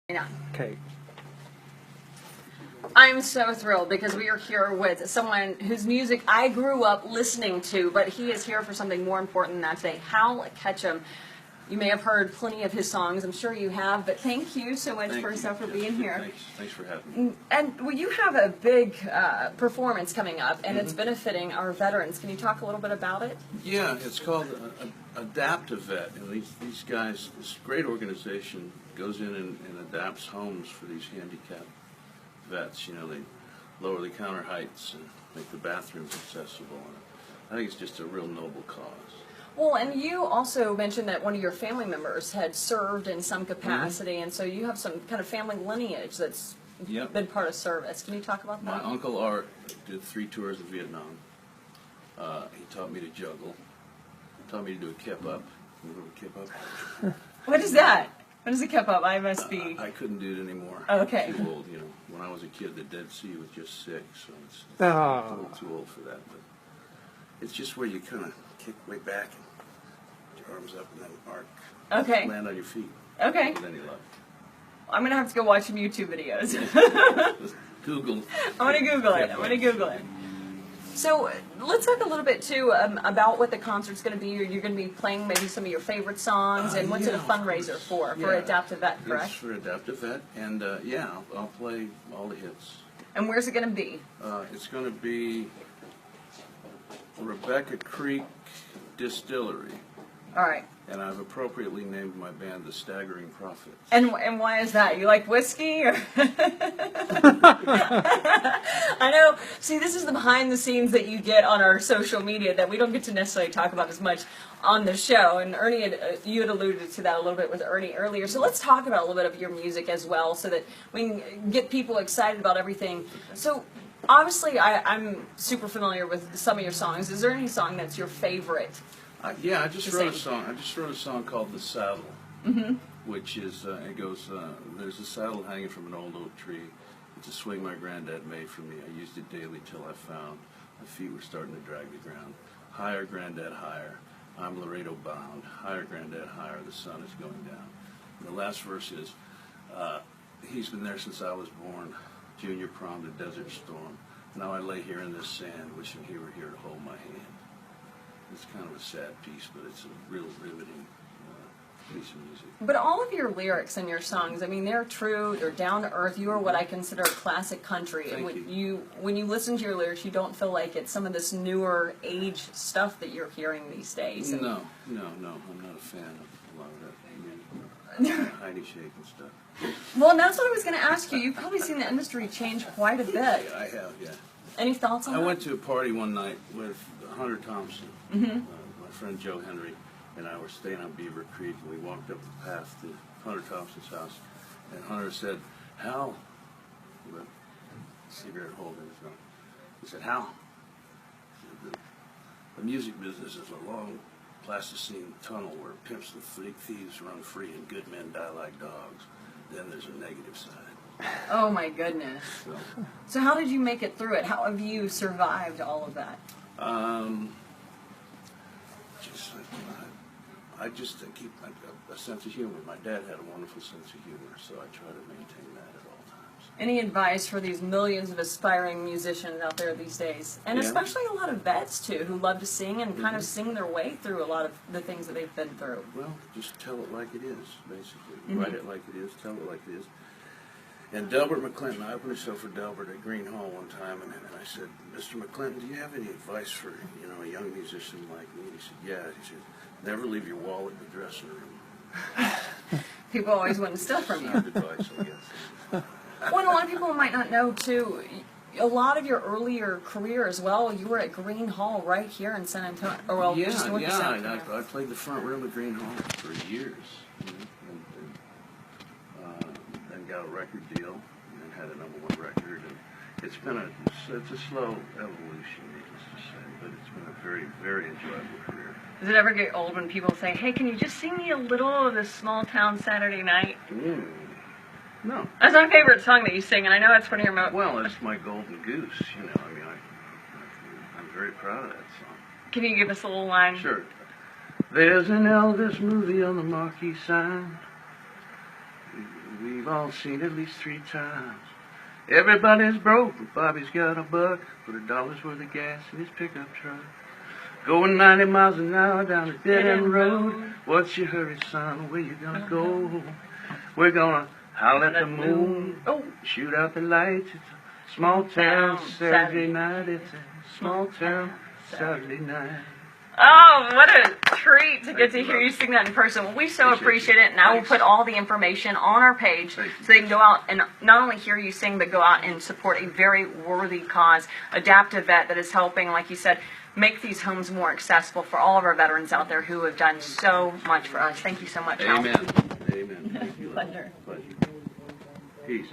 Yeah. Okay. I'm so thrilled because we are here with someone whose music I grew up listening to, but he is here for something more important than that today. Hal Ketchum. You may have heard plenty of his songs. I'm sure you have, but thank you so much for being here. Thanks for having me. And well, you have a big performance coming up, and it's benefiting our veterans. Can you talk a little bit about it? Yeah, it's called Adaptation. And these guys, this great organization, goes in and adapts homes for these handicapped vets. You know, they lower the counter heights and make the bathrooms accessible. And I think it's just a real noble cause. Well, and you also mentioned that one of your family members had served in some capacity, and so you have some kind of family lineage that's been part of service. Can you talk about that? My Uncle Art did 3 tours of Vietnam. He taught me to juggle. Taught me to do a kip up. Remember a kip up? What is that? What is a kip up? I must be... I couldn't do it anymore. Oh, okay. I'm too old, you know. When I was a kid, the Dead Sea was just 6, so it's a little too old for that. But it's just where you kind of kick way back and your arms up and then arc. Okay. Land on your feet. Okay. With any luck. I'm going to have to go watch some YouTube videos. Google. I'm going to Google it. I'm going to Google it. So let's talk a little bit, too, about what the concert's going to be. You're going to be playing maybe some of your favorite songs, and what's it a fundraiser for? For Adaptive Vet, correct? It's for Adaptive Vet, and I'll play all the hits. And where's it going to be? It's going to be Rebbecca Creek Distillery. All right. And I've appropriately named my band the Staggering Prophets. And why is that? You like whiskey? Or I know. See, this is the behind the scenes that you get on our social media that we don't get to necessarily talk about as much on the show. And Ernie, you had alluded to that a little bit with Ernie earlier. So let's talk about a little bit of your music as well, so that we can get people excited about everything. So obviously, I'm super familiar with some of your songs. Is there any song that's your favorite? I just wrote a song. I just wrote a song called "The Saddle," which is it goes. There's a saddle hanging from an old oak tree. It's a swing my granddad made for me. I used it daily till I found my feet were starting to drag the ground. Higher, granddad, higher. I'm Laredo bound. Higher, granddad, higher. The sun is going down. And the last verse is, he's been there since I was born. Junior prom, the desert storm. Now I lay here in this sand, wishing he were here to hold my hand. It's kind of a sad piece, but it's a real riveting piece of music. But all of your lyrics and your songs, I mean, they're true, they're down to earth. You are what I consider classic country. Thank and you. When you listen to your lyrics, you don't feel like it's some of this newer age stuff that you're hearing these days. No. I'm not a fan of a lot of that music. Heidi Shake and stuff. Well, and that's what I was going to ask you. You've probably seen the industry change quite a bit. Yeah, I have, yeah. Any thoughts on that? I went to a party one night with Hunter Thompson. My friend Joe Henry and I were staying on Beaver Creek, and we walked up the path to Hunter Thompson's house, and Hunter said, "Hal," with a cigarette holder in his mouth, he said, "Hal, the music business is a long plasticine tunnel where pimps and thieves run free and good men die like dogs. Then there's a negative side." Oh my goodness. So how did you make it through it? How have you survived all of that? I just keep a sense of humor. My dad had a wonderful sense of humor, so I try to maintain that at all times. Any advice for these millions of aspiring musicians out there these days? And especially a lot of vets, too, who love to sing and kind of sing their way through a lot of the things that they've been through. Well, just tell it like it is, basically. Write it like it is, tell it like it is. And Delbert McClinton, I opened a show for Delbert at Green Hall one time, and I said, "Mr. McClinton, do you have any advice for a young musician like me?" And he said, "Yeah." He said, "Never leave your wallet in the dressing room." People always want to steal from you. Sound advice, I guess. Well, a lot of people might not know, too, a lot of your earlier career as well, you were at Green Hall right here in San Antonio. Or, well, just north of San Antonio. I played the front room at Green Hall for years. And got a record deal and had a #1 record. And it's been it's a slow evolution, needless to say, but it's been a very, very enjoyable career. Does it ever get old when people say, "Hey, can you just sing me a little of this Small Town Saturday Night"? No. That's my favorite song that you sing, and I know that's one of your most... Well, it's my golden goose, I mean, I'm very proud of that song. Can you give us a little line? Sure. There's an Elvis movie on the marquee sign. we've all seen at least 3 times. Everybody's broke, but Bobby's got a buck. Put $1 worth of gas in his pickup truck. Going 90 miles an hour down a dead-end road. What's your hurry, son? Where you gonna go? We're gonna howl at the moon, shoot out the lights. It's a small town Saturday night. It's a small town Saturday night. Oh, what a treat to get to hear you sing that in person. Well, we so appreciate it, and I will put all the information on our page so they can go out and not only hear you sing, but go out and support a very worthy cause, Adaptive Vet, that is helping, like you said, make these homes more accessible for all of our veterans out there who have done so much for us. Thank you so much, Hal. Amen. Amen. Thank you. Pleasure. Pleasure. Peace.